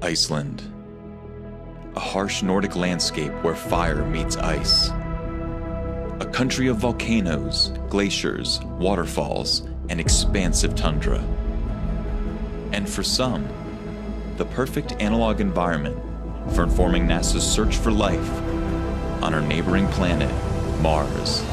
Iceland. A harsh Nordic landscape where fire meets ice. A country of volcanoes, glaciers, waterfalls, and expansive tundra. And for some, the perfect analog environment for informing NASA's search for life on our neighboring planet, Mars.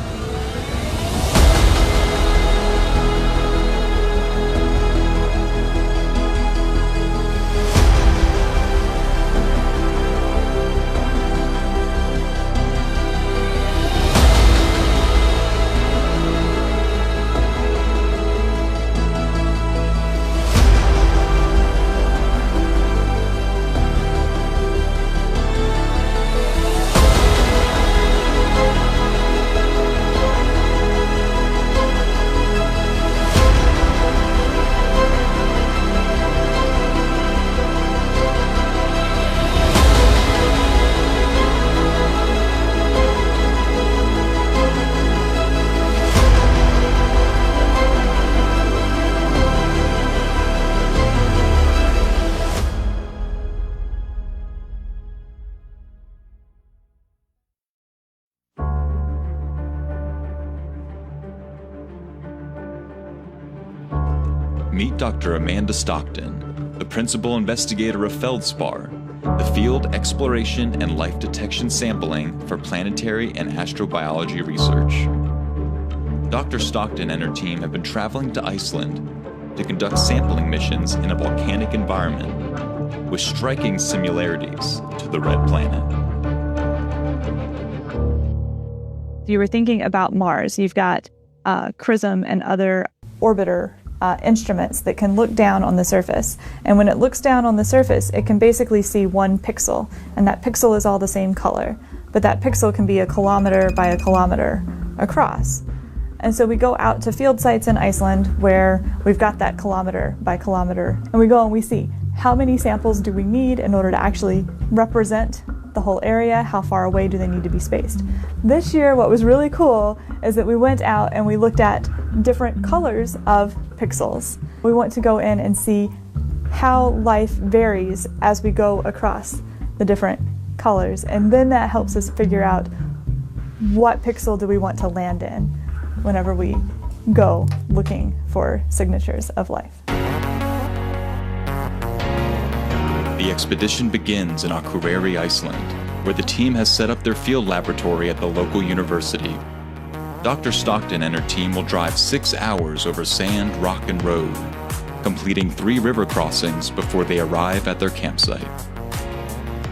Meet Dr. Amanda Stockton, the principal investigator of Feldspar, the field exploration and life detection sampling for planetary and astrobiology research. Dr. Stockton and her team have been traveling to Iceland to conduct sampling missions in a volcanic environment with striking similarities to the Red Planet. You were thinking about Mars. You've got CRISM and other orbiter instruments that can look down on the surface. And when it looks down on the surface, it can basically see one pixel. And that pixel is all the same color. But that pixel can be a kilometer by a kilometer across. And so we go out to field sites in Iceland where we've got that kilometer by kilometer. And we go and we see how many samples do we need in order to actually represent the whole area, how far away do they need to be spaced. This year, what was really cool is that we went out and we looked at different colors of pixels. We want to go in and see how life varies as we go across the different colors, and then that helps us figure out what pixel do we want to land in whenever we go looking for signatures of life. The expedition begins in Akureyri, Iceland, where the team has set up their field laboratory at the local university. Dr. Stockton and her team will drive 6 hours over sand, rock, and road, completing 3 river crossings before they arrive at their campsite.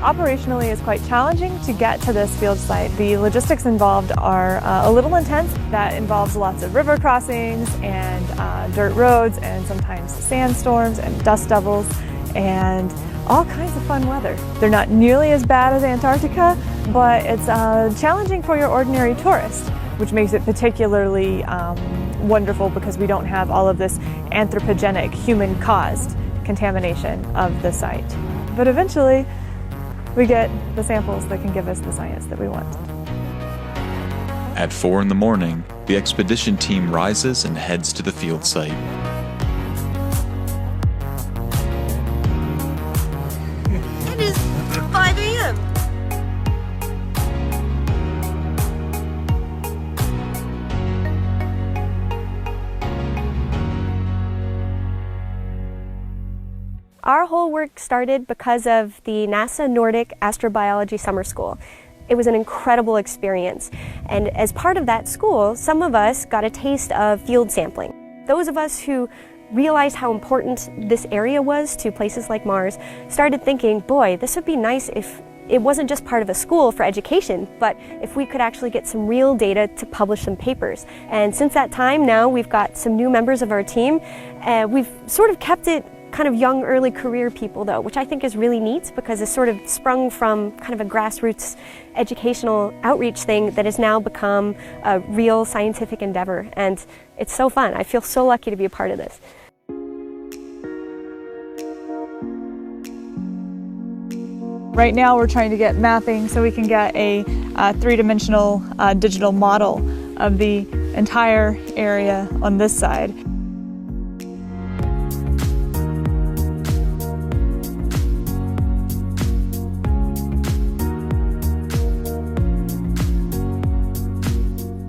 Operationally, it's quite challenging to get to this field site. The logistics involved are a little intense. That involves lots of river crossings and dirt roads and sometimes sandstorms and dust devils and all kinds of fun weather. They're not nearly as bad as Antarctica, but it's challenging for your ordinary tourist, which makes it particularly wonderful because we don't have all of this anthropogenic, human-caused contamination of the site. But eventually, we get the samples that can give us the science that we want. At 4 in the morning, the expedition team rises and heads to the field site. It is 5 a.m. Our whole work started because of the NASA Nordic Astrobiology Summer School. It was an incredible experience, and as part of that school, some of us got a taste of field sampling. Those of us who realized how important this area was to places like Mars started thinking, boy, this would be nice if it wasn't just part of a school for education, but if we could actually get some real data to publish some papers. And since that time now, we've got some new members of our team. We've sort of kept it kind of young, early career people though, which I think is really neat because it's sort of sprung from kind of a grassroots educational outreach thing that has now become a real scientific endeavor. And it's so fun. I feel so lucky to be a part of this. Right now we're trying to get mapping so we can get a three-dimensional digital model of the entire area on this side.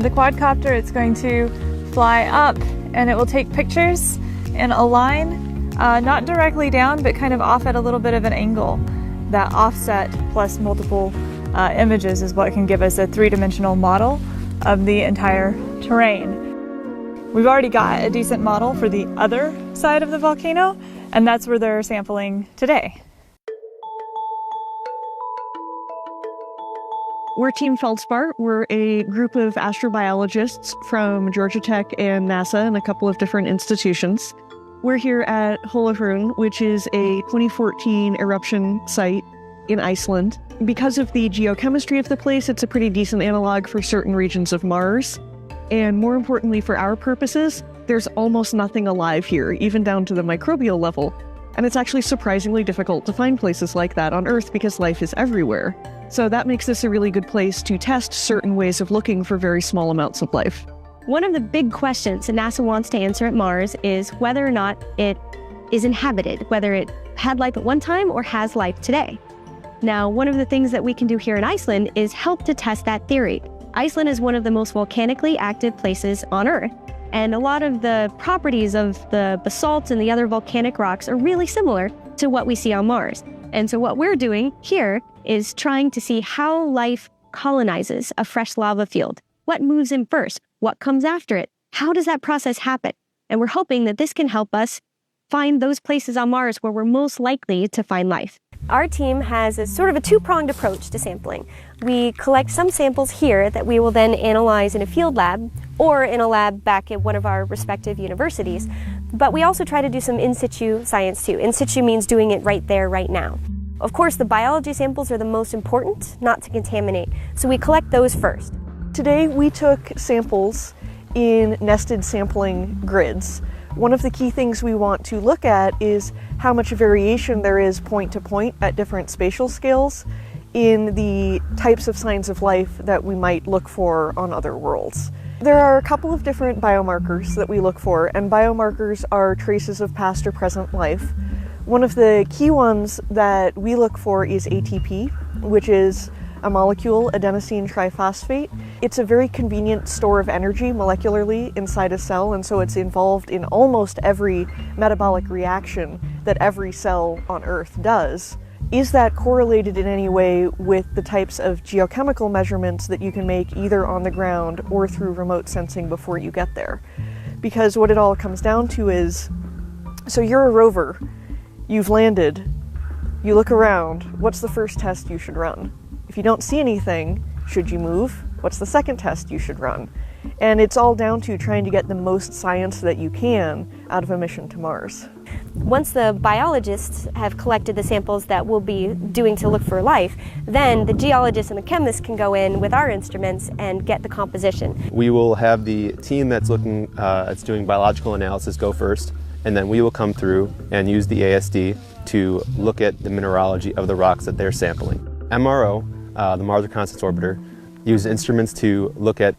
The quadcopter, it's going to fly up and it will take pictures in a line, not directly down, but kind of off at a little bit of an angle. That offset plus multiple images is what can give us a three-dimensional model of the entire terrain. We've already got a decent model for the other side of the volcano, and that's where they're sampling today. We're Team Feldspar. We're a group of astrobiologists from Georgia Tech and NASA and a couple of different institutions. We're here at Hólafjörður, which is a 2014 eruption site in Iceland. Because of the geochemistry of the place, it's a pretty decent analog for certain regions of Mars. And more importantly for our purposes, there's almost nothing alive here, even down to the microbial level. And it's actually surprisingly difficult to find places like that on Earth because life is everywhere. So that makes this a really good place to test certain ways of looking for very small amounts of life. One of the big questions that NASA wants to answer at Mars is whether or not it is inhabited, whether it had life at one time or has life today. Now, one of the things that we can do here in Iceland is help to test that theory. Iceland is one of the most volcanically active places on Earth, and a lot of the properties of the basalt and the other volcanic rocks are really similar to what we see on Mars. And so what we're doing here is trying to see how life colonizes a fresh lava field. What moves in first? What comes after it? How does that process happen? And we're hoping that this can help us find those places on Mars where we're most likely to find life. Our team has a sort of a two-pronged approach to sampling. We collect some samples here that we will then analyze in a field lab or in a lab back at one of our respective universities. But we also try to do some in situ science too. In situ means doing it right there, right now. Of course, the biology samples are the most important, not to contaminate, so we collect those first. Today we took samples in nested sampling grids. One of the key things we want to look at is how much variation there is point to point at different spatial scales in the types of signs of life that we might look for on other worlds. There are a couple of different biomarkers that we look for, and biomarkers are traces of past or present life. One of the key ones that we look for is ATP, which is a molecule, adenosine triphosphate. It's a very convenient store of energy molecularly inside a cell, and so it's involved in almost every metabolic reaction that every cell on Earth does. Is that correlated in any way with the types of geochemical measurements that you can make either on the ground or through remote sensing before you get there? Because what it all comes down to is, so you're a rover, you've landed, you look around, what's the first test you should run? If you don't see anything, should you move? What's the second test you should run? And it's all down to trying to get the most science that you can out of a mission to Mars. Once the biologists have collected the samples that we'll be doing to look for life, then the geologists and the chemists can go in with our instruments and get the composition. We will have the team that's doing biological analysis go first, and then we will come through and use the ASD to look at the mineralogy of the rocks that they're sampling. MRO, the Mars Reconnaissance Orbiter, uses instruments to look at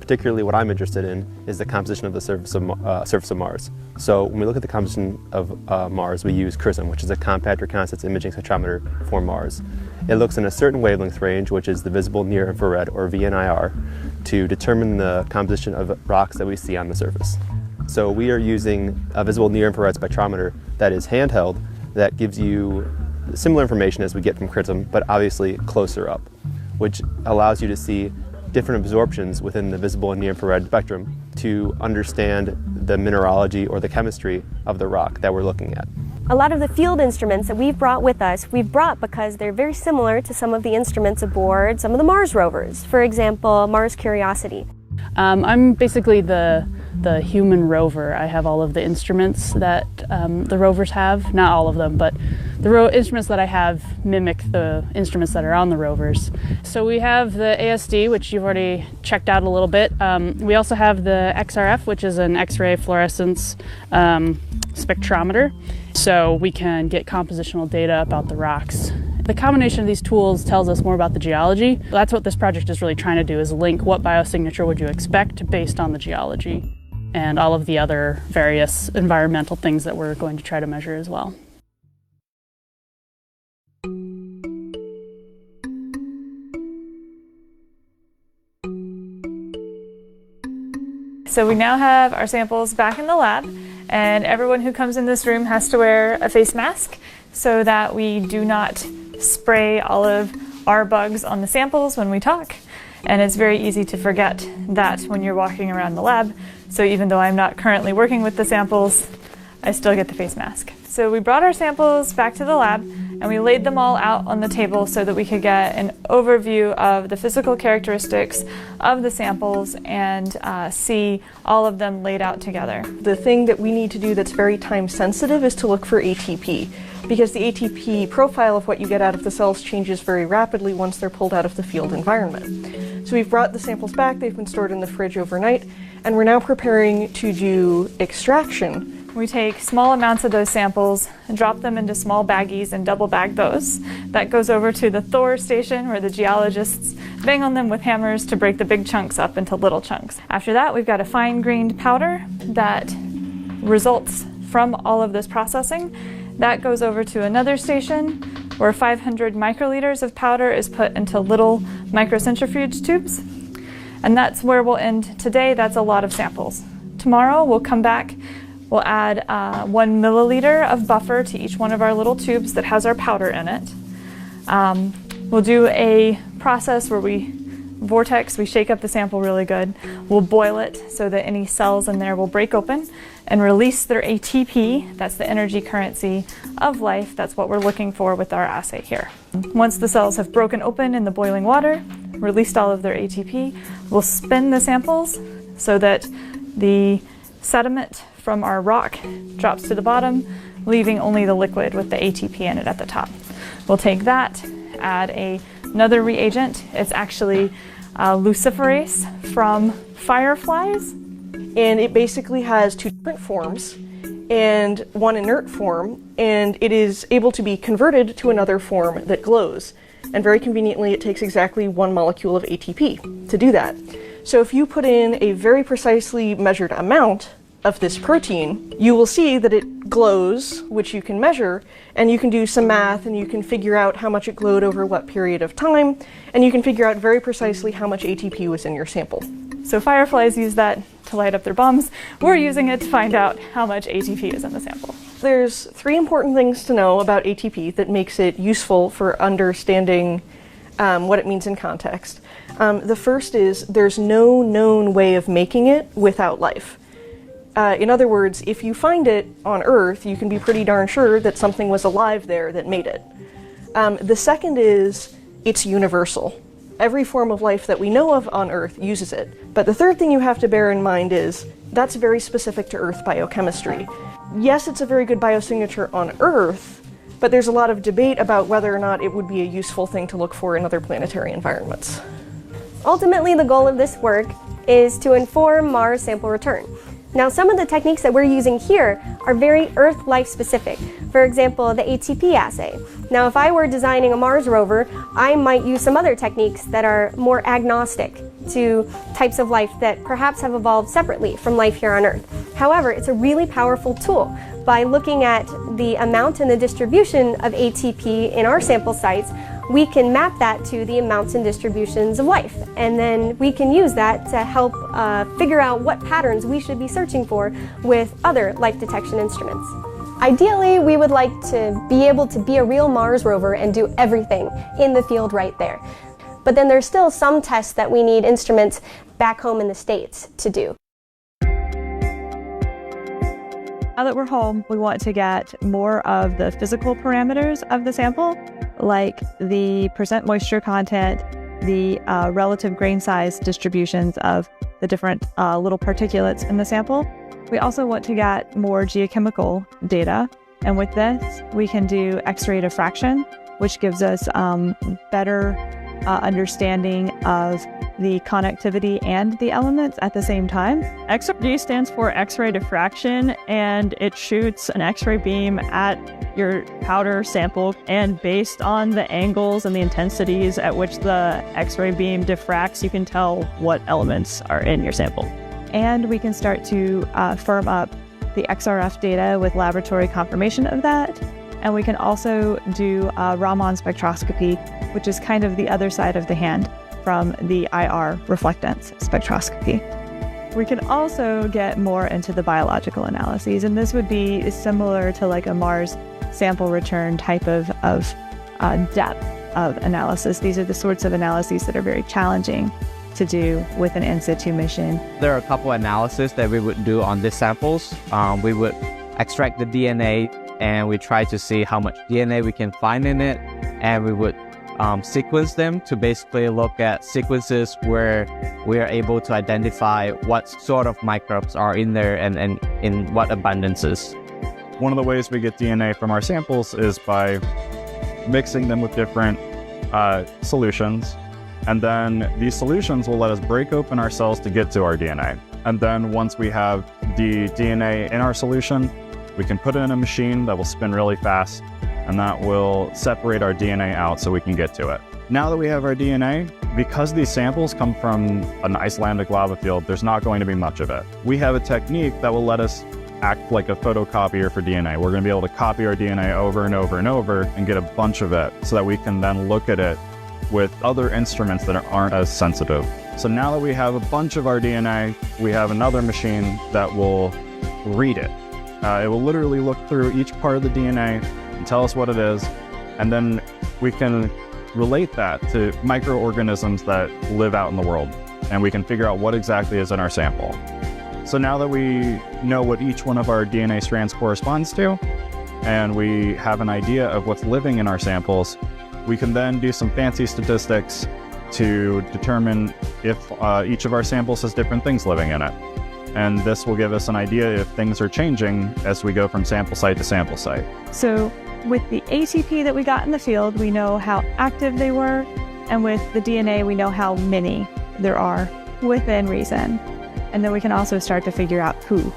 particularly what I'm interested in is the composition of the surface of Mars. So when we look at the composition of Mars, we use CRISM, which is a compact reconnaissance imaging spectrometer for Mars. It looks in a certain wavelength range, which is the visible near infrared, or VNIR, to determine the composition of rocks that we see on the surface. So we are using a visible near infrared spectrometer that is handheld, that gives you similar information as we get from CRISM, but obviously closer up, which allows you to see different absorptions within the visible and near infrared spectrum to understand the mineralogy or the chemistry of the rock that we're looking at. A lot of the field instruments that we've brought with us, we've brought because they're very similar to some of the instruments aboard some of the Mars rovers. For example, Mars Curiosity. I'm basically the human rover. I have all of the instruments that the rovers have. Not all of them, but the instruments that I have mimic the instruments that are on the rovers. So we have the ASD, which you've already checked out a little bit. We also have the XRF, which is an X-ray fluorescence spectrometer. So we can get compositional data about the rocks. The combination of these tools tells us more about the geology. That's what this project is really trying to do, is link what biosignature would you expect based on the geology and all of the other various environmental things that we're going to try to measure as well. So we now have our samples back in the lab, and everyone who comes in this room has to wear a face mask so that we do not spray all of our bugs on the samples when we talk. And it's very easy to forget that when you're walking around the lab. So even though I'm not currently working with the samples, I still get the face mask. So we brought our samples back to the lab and we laid them all out on the table so that we could get an overview of the physical characteristics of the samples and see all of them laid out together. The thing that we need to do that's very time sensitive is to look for ATP, because the ATP profile of what you get out of the cells changes very rapidly once they're pulled out of the field environment. So we've brought the samples back, they've been stored in the fridge overnight, and we're now preparing to do extraction. We take small amounts of those samples and drop them into small baggies and double bag those. That goes over to the Thor station where the geologists bang on them with hammers to break the big chunks up into little chunks. After that, we've got a fine-grained powder that results from all of this processing. That goes over to another station where 500 microliters of powder is put into little microcentrifuge tubes. And that's where we'll end today. That's a lot of samples. Tomorrow we'll come back, we'll add 1 milliliter of buffer to each one of our little tubes that has our powder in it. We'll do a process where we shake up the sample really good. We'll boil it so that any cells in there will break open and release their ATP. That's the energy currency of life. That's what we're looking for with our assay here. Once the cells have broken open in the boiling water, released all of their ATP, we'll spin the samples so that the sediment from our rock drops to the bottom, leaving only the liquid with the ATP in it at the top. We'll take that, add another reagent. It's actually luciferase from fireflies. And it basically has 2 different forms and 1 inert form, and it is able to be converted to another form that glows. And very conveniently, it takes exactly 1 molecule of ATP to do that. So if you put in a very precisely measured amount of this protein, you will see that it glows, which you can measure, and you can do some math and you can figure out how much it glowed over what period of time, and you can figure out very precisely how much ATP was in your sample. So fireflies use that to light up their bombs. We're using it to find out how much ATP is in the sample. There's 3 important things to know about ATP that makes it useful for understanding what it means in context. The first is there's no known way of making it without life. In other words, if you find it on Earth, you can be pretty darn sure that something was alive there that made it. The second is it's universal. Every form of life that we know of on Earth uses it. But the third thing you have to bear in mind is that's very specific to Earth biochemistry. Yes, it's a very good biosignature on Earth, but there's a lot of debate about whether or not it would be a useful thing to look for in other planetary environments. Ultimately, the goal of this work is to inform Mars sample return. Now, some of the techniques that we're using here are very Earth life specific. For example, the ATP assay. Now, if I were designing a Mars rover, I might use some other techniques that are more agnostic to types of life that perhaps have evolved separately from life here on Earth. However, it's a really powerful tool. By looking at the amount and the distribution of ATP in our sample sites, we can map that to the amounts and distributions of life. And then we can use that to help figure out what patterns we should be searching for with other life detection instruments. Ideally, we would like to be able to be a real Mars rover and do everything in the field right there. But then there's still some tests that we need instruments back home in the States to do. Now that we're home, we want to get more of the physical parameters of the sample, like the percent moisture content, the relative grain size distributions of the different little particulates in the sample. We also want to get more geochemical data, and with this, we can do X-ray diffraction, which gives us better understanding of the connectivity and the elements at the same time. XRD stands for X-ray diffraction, and it shoots an X-ray beam at your powder sample, and based on the angles and the intensities at which the X-ray beam diffracts, you can tell what elements are in your sample. And we can start to firm up the XRF data with laboratory confirmation of that. And we can also do Raman spectroscopy, which is kind of the other side of the hand from the IR reflectance spectroscopy. We can also get more into the biological analyses, and this would be similar to like a Mars sample return type of depth of analysis. These are the sorts of analyses that are very challenging to do with an in situ mission. There are a couple analyses that we would do on these samples. We would extract the DNA and we try to see how much DNA we can find in it, and we would sequence them to basically look at sequences where we are able to identify what sort of microbes are in there and in what abundances. One of the ways we get DNA from our samples is by mixing them with different solutions, and then these solutions will let us break open our cells to get to our DNA. And then once we have the DNA in our solution, we can put it in a machine that will spin really fast, and that will separate our DNA out so we can get to it. Now that we have our DNA, because these samples come from an Icelandic lava field, there's not going to be much of it. We have a technique that will let us act like a photocopier for DNA. We're going to be able to copy our DNA over and over and over and get a bunch of it so that we can then look at it with other instruments that aren't as sensitive. So now that we have a bunch of our DNA, we have another machine that will read it. It will literally look through each part of the DNA and tell us what it is, and then we can relate that to microorganisms that live out in the world, and we can figure out what exactly is in our sample. So now that we know what each one of our DNA strands corresponds to, and we have an idea of what's living in our samples, we can then do some fancy statistics to determine if each of our samples has different things living in it. And this will give us an idea if things are changing as we go from sample site to sample site. So with the ATP that we got in the field, we know how active they were, and with the DNA, we know how many there are within reason. And then we can also start to figure out who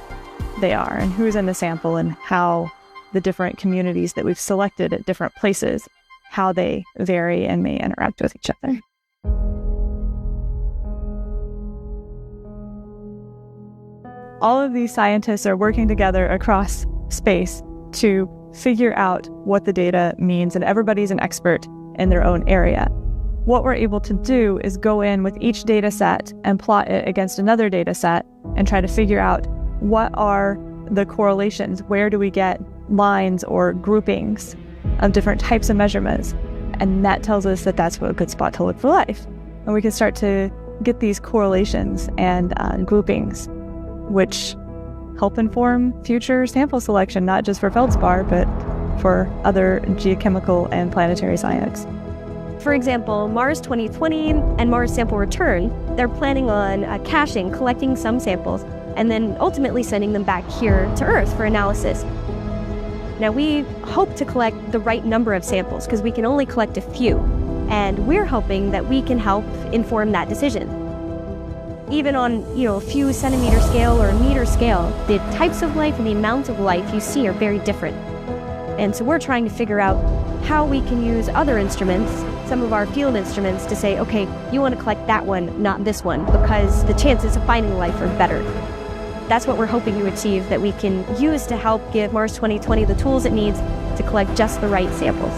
they are and who's in the sample and how the different communities that we've selected at different places, how they vary and may interact with each other. All of these scientists are working together across space to figure out what the data means, and everybody's an expert in their own area. What we're able to do is go in with each data set and plot it against another data set and try to figure out what are the correlations, where do we get lines or groupings of different types of measurements, and that tells us that that's a good spot to look for life. And we can start to get these correlations and groupings, which help inform future sample selection, not just for feldspar, but for other geochemical and planetary science. For example, Mars 2020 and Mars Sample Return, they're planning on caching, collecting some samples, and then ultimately sending them back here to Earth for analysis. Now, we hope to collect the right number of samples because we can only collect a few, and we're hoping that we can help inform that decision. Even on, a few centimeter scale or a meter scale, the types of life and the amount of life you see are very different. And so we're trying to figure out how we can use other instruments, some of our field instruments, to say, okay, you want to collect that one, not this one, because the chances of finding life are better. That's what we're hoping to achieve, that we can use to help give Mars 2020 the tools it needs to collect just the right samples.